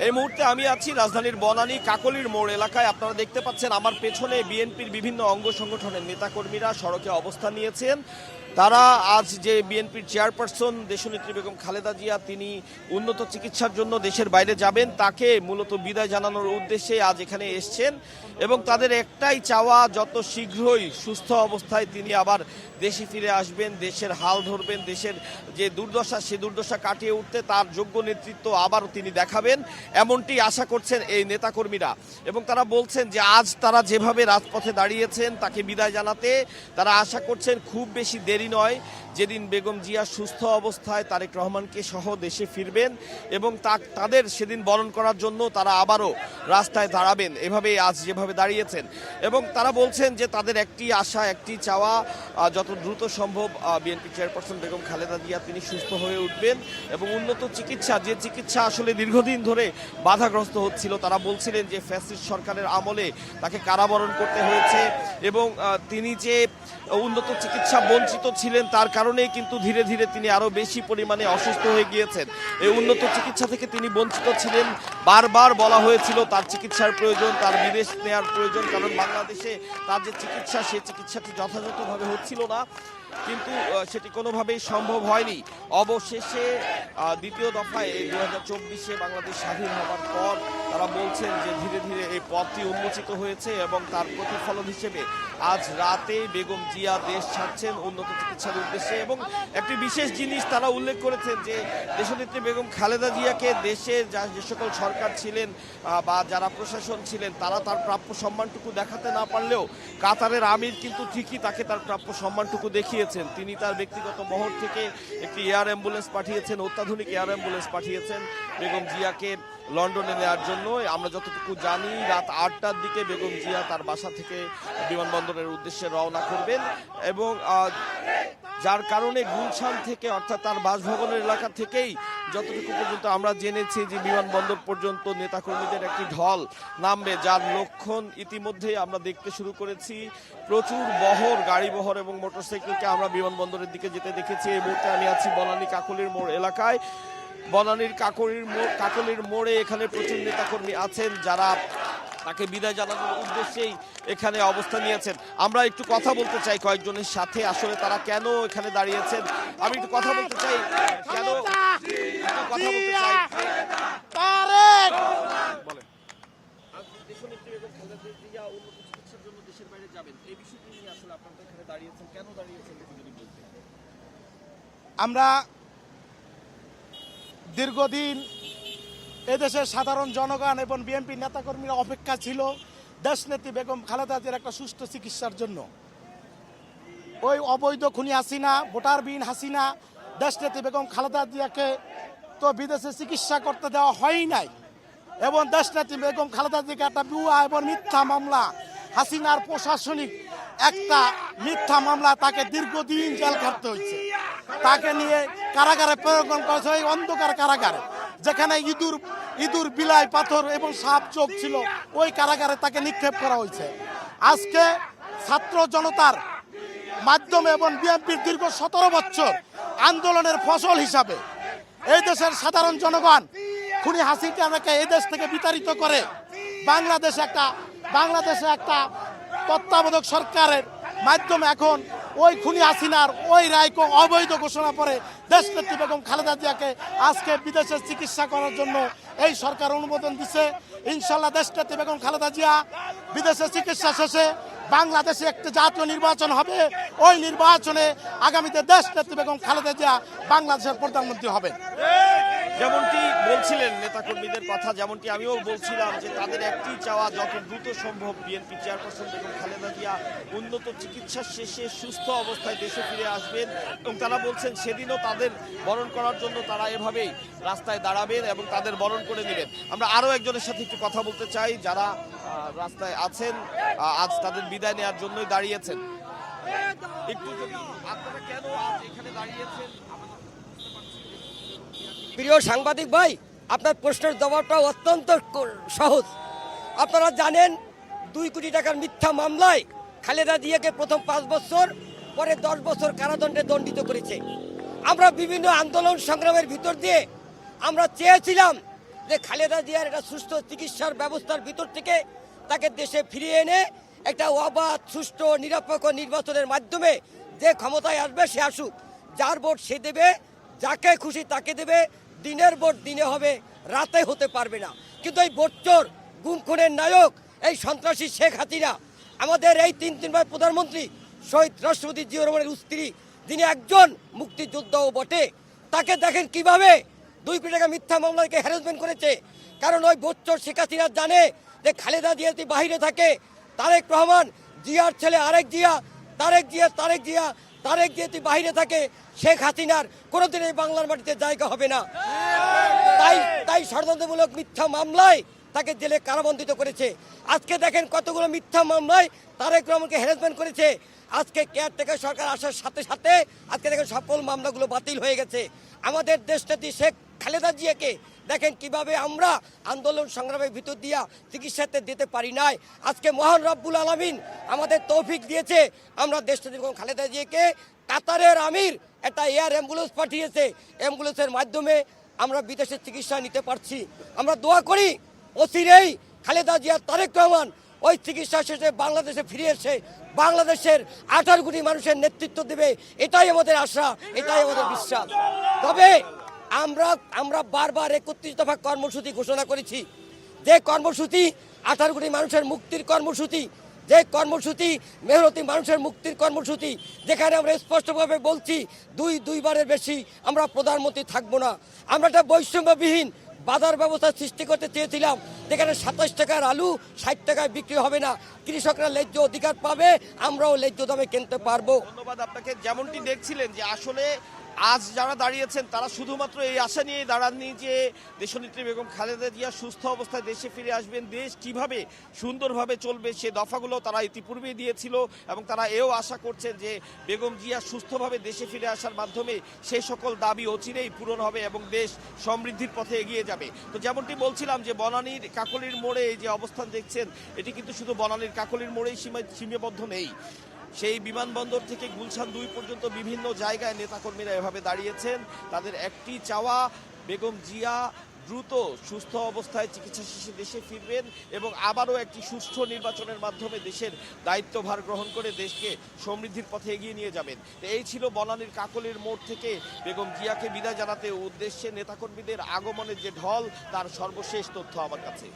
এই মুহূর্তে আমি আছি রাজধানীর বনানী কাকলির মোড় এলাকায়। আপনারা দেখতে পাচ্ছেন আমার পেছনে বিএনপির বিভিন্ন অঙ্গ সংগঠনের নেতাকর্মীরা সড়কে অবস্থান নিয়েছেন। তারা আজ যে বিএনপির চেয়ারপারসন দেশনেত্রী বেগম খালেদা জিয়া তিনি উন্নত চিকিৎসার জন্য দেশের বাইরে যাবেন, তাকে মূলত বিদায় জানানোর উদ্দেশ্যে আজ এখানে এসছেন এবং তাদের একটাই চাওয়া যত শীঘ্রই সুস্থ অবস্থায় তিনি আবার দেশে ফিরে আসবেন, দেশের হাল ধরবেন, দেশের যে দুর্দশা সে দুর্দশা কাটিয়ে উঠতে তার যোগ্য নেতৃত্ব আবারও তিনি দেখাবেন, এমনটি আশা করছেন এই নেতাকর্মীরা। এবং তারা বলছেন যে আজ তারা যেভাবে রাজপথে দাঁড়িয়েছেন তাকে বিদায় জানাতে তারা আশা করছেন খুব বেশি দেরি নয়, যেদিন বেগম জিয়া সুস্থ অবস্থায় তারেক রহমানকে সহ দেশে ফিরবেন এবং তাদের সেদিন বরণ করার জন্য তারা আবারও রাস্তায় দাঁড়াবেন, এভাবে আজ যেভাবে দাঁড়িয়েছেন। এবং তারা বলছেন যে তাদের একটি আশা একটি চাওয়া, যত দ্রুত সম্ভব বিএনপি চেয়ারপারসন বেগম খালেদা জিয়া তিনি সুস্থ হয়ে উঠবেন এবং উন্নত চিকিৎসা, যে চিকিৎসা আসলে দীর্ঘদিন ধরে বাধাগ্রস্ত হচ্ছিল। তারা বলছিলেন যে ফ্যাসিস্ট সরকারের আমলে তাকে কারাবরণ করতে হয়েছে এবং তিনি যে উন্নত চিকিৎসা বঞ্চিত ছিলেন তার কারণেই কিন্তু ধীরে ধীরে তিনি আরও বেশি পরিমাণে অসুস্থ হয়ে গিয়েছেন। এই উন্নত চিকিৎসা থেকে তিনি বঞ্চিত ছিলেন, বারবার বলা হয়েছিল তার চিকিৎসার প্রয়োজন, তার বিদেশ নেওয়ার প্রয়োজন, কারণ বাংলাদেশে তার যে চিকিৎসা সেই চিকিৎসাটি যথাযথভাবে হচ্ছিল না, কিন্তু সেটি কোনোভাবেই সম্ভব হয়নি। অবশেষে দ্বিতীয় দফায় এই 2024-এ বাংলাদেশ স্বাধীন হওয়ার পর তারা বলছেন যে ধীরে ধীরে এই পথটি উন্মোচিত হয়েছে এবং তার প্রতিফলন হিসেবে আজ রাতে বেগম জিয়া দেশ ছাড়ছেন উন্নত চিকিৎসার উদ্দেশ্যে। এবং একটি বিশেষ জিনিস তারা উল্লেখ করেছেন যে দেশনেত্রী বেগম খালেদা জিয়াকে দেশের যে সকল সরকার ছিলেন বা যারা প্রশাসন ছিলেন তারা তার প্রাপ্য সম্মানটুকু দেখাতে না পারলেও কাতারের আমির কিন্তু ঠিকই তাকে তার প্রাপ্য সম্মানটুকু দেখিয়েছেন। তিনি তার ব্যক্তিগত মহল থেকে একটি এয়ার অ্যাম্বুলেন্স পাঠিয়েছেন, অত্যাধুনিক এয়ার অ্যাম্বুলেন্স পাঠিয়েছেন বেগম জিয়াকে লন্ডনে নেওয়ার জন্য। আমরা যতটুকু জানি রাত 8টার দিকে বেগম জিয়া তার বাসা থেকে বিমানবন্দরের উদ্দেশ্যে রওনা করবেন এবং যার কারণে গুলশান থেকে অর্থাৎ তার বাসভবনের এলাকা থেকেই যতটুকু পর্যন্ত আমরা জেনেছি যে বিমানবন্দর পর্যন্ত নেতাকর্মীদের একটি ঢল নামবে, যার লক্ষণ ইতিমধ্যেই আমরা দেখতে শুরু করেছি। প্রচুর বহর, গাড়ি বহর এবং মোটরসাইকেলকে আমরা বিমানবন্দরের দিকে যেতে দেখেছি। এই মুহূর্তে আমি আছি বনানী কাকলির মোড় এলাকায়। বনানীর কাকলির মোড়ে এখানে প্রচুর নেতাকর্মী আছেন যারা তাকে বিদায় জানানোর উদ্দেশ্যেই এখানে অবস্থান নিয়েছেন। আমরা একটু কথা বলতে চাই কয়েকজনের সাথে, আসলে তারা কেন এখানে দাঁড়িয়েছেন আমি একটু কথা বলতে চাই। কেন কথা বলতে চাই বলেন। দেশনেত্রী বেগম খালেদা জিয়া উন্নত চিকিৎসার জন্য দেশের বাইরে যাবেন, এই বিষয়টি নিয়ে আসলে আপনারা এখানে দাঁড়িয়েছেন, কেন দাঁড়িয়েছেন যদি বলতেন। আমরা দীর্ঘদিন এদেশের সাধারণ জনগণ এবং বিএনপি নেতাকর্মীরা অপেক্ষা ছিল দেশনেত্রী বেগম খালেদা জিয়ার একটা সুষ্ঠু চিকিৎসার জন্য। ওই অবৈধ খুনি হাসিনা, ভোটারবিহীন হাসিনা দেশনেত্রী বেগম খালেদা জিয়াকে তো বিদেশে চিকিৎসা করতে দেওয়া হয়ই নাই এবং দেশনেত্রী বেগম খালেদা জিয়াকে একটা ভুয়া এবং মিথ্যা মামলা, হাসিনার প্রশাসনিক একটা মিথ্যা মামলা, তাকে দীর্ঘদিন জেল খাটতে হয়েছে। তাকে নিয়ে কারাগারে প্রেরণ করা হয়েছে, ওই অন্ধকার কারাগারে যেখানে ইঁদুর বিলাই পাথর এবং সাপ চোখ ছিল, ওই কারাগারে তাকে নিক্ষেপ করা হয়েছে। আজকে ছাত্র জনতার মাধ্যমে এবং বিএনপির দীর্ঘ 17 বছর আন্দোলনের ফসল হিসাবে এই দেশের সাধারণ জনগণ খুনি হাসিনাকে এই দেশ থেকে বিতাড়িত করে বাংলাদেশে একটা তত্ত্বাবধায়ক সরকারের মাধ্যমে এখন ওই খুনি হাসিনার ওই রায়কে অবৈধ ঘোষণা করে দেশনেত্রী বেগম খালেদা জিয়াকে আজকে বিদেশে চিকিৎসা করার জন্য এই সরকার অনুমোদন দিচ্ছে। ইনশাল্লাহ দেশনেত্রী বেগম খালেদা জিয়া বিদেশে চিকিৎসা শেষে বাংলাদেশে একটি জাতীয় নির্বাচন হবে, ওই নির্বাচনে আগামীতে দেশনেত্রী বেগম খালেদা জিয়া বাংলাদেশের প্রধানমন্ত্রী হবেন। যেমনটি বলছিলেন নেতাকর্মীদের কথা, যেমনটি আমিও বলছিলাম যে তাদের একটি চাওয়া যত দ্রুত সম্ভব বিএনপি চেয়ারপারসন বেগম খালেদা জিয়া উন্নত চিকিৎসা শেষে সুস্থ অবস্থায় দেশে ফিরে আসবেন এবং তারা বলছেন সেদিনও তাদের বরণ করার জন্য তারা এভাবেই রাস্তায় দাঁড়াবেন এবং তাদের বরণ করে নেবেন। আমরা আরও একজনের সাথে একটু কথা বলতে চাই যারা রাস্তায় আছেন, আজ তাদের বিদায় নেওয়ার জন্যই দাঁড়িয়েছেন। একটু যদি আপনারা কেন আজ এখানে দাঁড়িয়েছেন। প্রিয় সাংবাদিক ভাই, আপনার প্রশ্নের জবাবটা অত্যন্ত সহজ। আপনারা জানেন 2 কোটি টাকার মিথ্যা মামলায় খালেদা জিয়াকে প্রথম 5 বছর, পরে 10 বছর কারাদণ্ডে দণ্ডিত করেছে। আমরা বিভিন্ন আন্দোলন সংগ্রামের ভিতর দিয়ে আমরা চেয়েছিলাম যে খালেদা জিয়ার একটা সুস্থ চিকিৎসার ব্যবস্থার ভিতর থেকে তাকে দেশে ফিরিয়ে এনে একটা অবাধ সুষ্ঠু নিরপেক্ষ নির্বাচনের মাধ্যমে যে ক্ষমতায় আসবে সে আসুক, যার ভোট সে দেবে, যাকে খুশি তাকে দেবে, দিনের ভোট দিনে হবে, রাতে হতে পারবে না। কিন্তু এই ভোটচোর গুম খুনের নায়ক এই সন্ত্রাসী শেখ হাসিনা আমাদের এই তিনবার প্রধানমন্ত্রী শহীদ রাষ্ট্রপতি জিয়াউর রহমানের স্ত্রী, যিনি একজন মুক্তিযোদ্ধাও বটে, তাকে দেখেন কিভাবে 2 কোটি টাকা মিথ্যা মামলাকে হ্যারাসমেন্ট করেছে। কারণ ওই ভোটচোর শেখ হাসিনা জানে যে খালেদা জিয়া যদি বাহিরে থাকে, তারেক রহমান জিয়ার ছেলে আরেক জিয়া, তারেক জিয়া যদি বাহিরে থাকে, শেখ হাসিনার কোনোদিন এই বাংলার মাটিতে জায়গা হবে না। তাই ষড়যন্ত্রমূলক মিথ্যা মামলায় তাকে জেলে কারাবন্দিত করেছে। আজকে দেখেন কতগুলো মিথ্যা মামলায় তারেক রহমানকে হ্যারাসমেন্ট করেছে। আজকে কেয়ারটেকার সরকার আসার সাথে সাথে আজকে দেখেন সকল মামলাগুলো বাতিল হয়ে গেছে। আমাদের দেশটাতে শেখ খালেদা জিয়াকে দেখেন কিভাবে আমরা আন্দোলন সংগ্রামের ভিতর দিয়া চিকিৎসাতে দিতে পারি নাই। আজকে মহান রব্বুল আলামিন আমাদের তৌফিক দিয়েছে, আমরা দেশটাতে খালেদা জিয়াকে কাতারের আমির একটা এয়ার অ্যাম্বুলেন্স পাঠিয়েছে, অ্যাম্বুলেন্সের মাধ্যমে আমরা বিদেশে চিকিৎসা নিতে পারছি। আমরা দোয়া করি অচিরেই খালেদা জিয়া তারেক রহমান ওই চিকিৎসা শেষে বাংলাদেশে ফিরে এসে বাংলাদেশের 18 কোটি মানুষের নেতৃত্ব দেবে, এটাই আমাদের আশা, এটাই আমাদের বিশ্বাস। তবে আমরা বারবার 31 দফা কর্মসূচি ঘোষণা করেছি, যে কর্মসূচি 18 কোটি মানুষের মুক্তির কর্মসূচি, যে কর্মসূচি মেহনতি মানুষের মুক্তির কর্মসূচি, যেখানে আমরা স্পষ্টভাবে বলছি দুইবারের বেশি আমরা প্রধানমন্ত্রী থাকবো না। আমরা একটা বৈষম্যবিহীন বাজার ব্যবস্থা সৃষ্টি করতে চেয়েছিলাম, যেখানে 27 টাকার আলু 60 টাকায় বিক্রি হবে না, কৃষকরা ন্যায্য অধিকার পাবে, আমরাও ন্যায্য দামে কিনতে পারবো। ধন্যবাদ আপনাকে। যেমনটি দেখছিলেন যে আসলে আজ যারা দাঁড়িয়েছেন তারা শুধুমাত্র এই আশা নিয়ে দাঁড়াননি যে দেশনেত্রী বেগম খালেদা জিয়া সুস্থ অবস্থায় দেশে ফিরে আসবেন, দেশ কিভাবে সুন্দরভাবে চলবে সে দফাগুলো তারা ইতিপূর্বেই দিয়েছিল, এবং তারা এও আশা করছেন যে বেগম জিয়া সুস্থভাবে দেশে ফিরে আসার মাধ্যমে সেই সকল দাবি অচিরেই পূরণ হবে এবং দেশ সমৃদ্ধির পথে এগিয়ে যাবে। তো যেমনটি বলছিলাম যে বনানীর কাকলির মোড়ে এই যে অবস্থান দেখছেন, এটি কিন্তু শুধু বনানীর কাকলির মোড়েই সীমাবদ্ধ নেই। সেই বিমানবন্দর থেকে গুলশান 2 পর্যন্ত বিভিন্ন জায়গায় নেতাকর্মীরা এভাবে দাঁড়িয়েছেন। তাদের একটি চাওয়া, বেগম জিয়া দ্রুত সুস্থ অবস্থায় চিকিৎসা শেষে দেশে ফিরবেন এবং আবারও একটি সুষ্ঠু নির্বাচনের মাধ্যমে দেশের দায়িত্বভার গ্রহণ করে দেশকে সমৃদ্ধির পথে এগিয়ে নিয়ে যাবেন। তো এই ছিল বনানীর কাকলির মোড় থেকে বেগম জিয়াকে বিদায় জানাতে উদ্দেশ্যে নেতাকর্মীদের আগমনের যে ঢল, তার সর্বশেষ তথ্য আমার কাছে।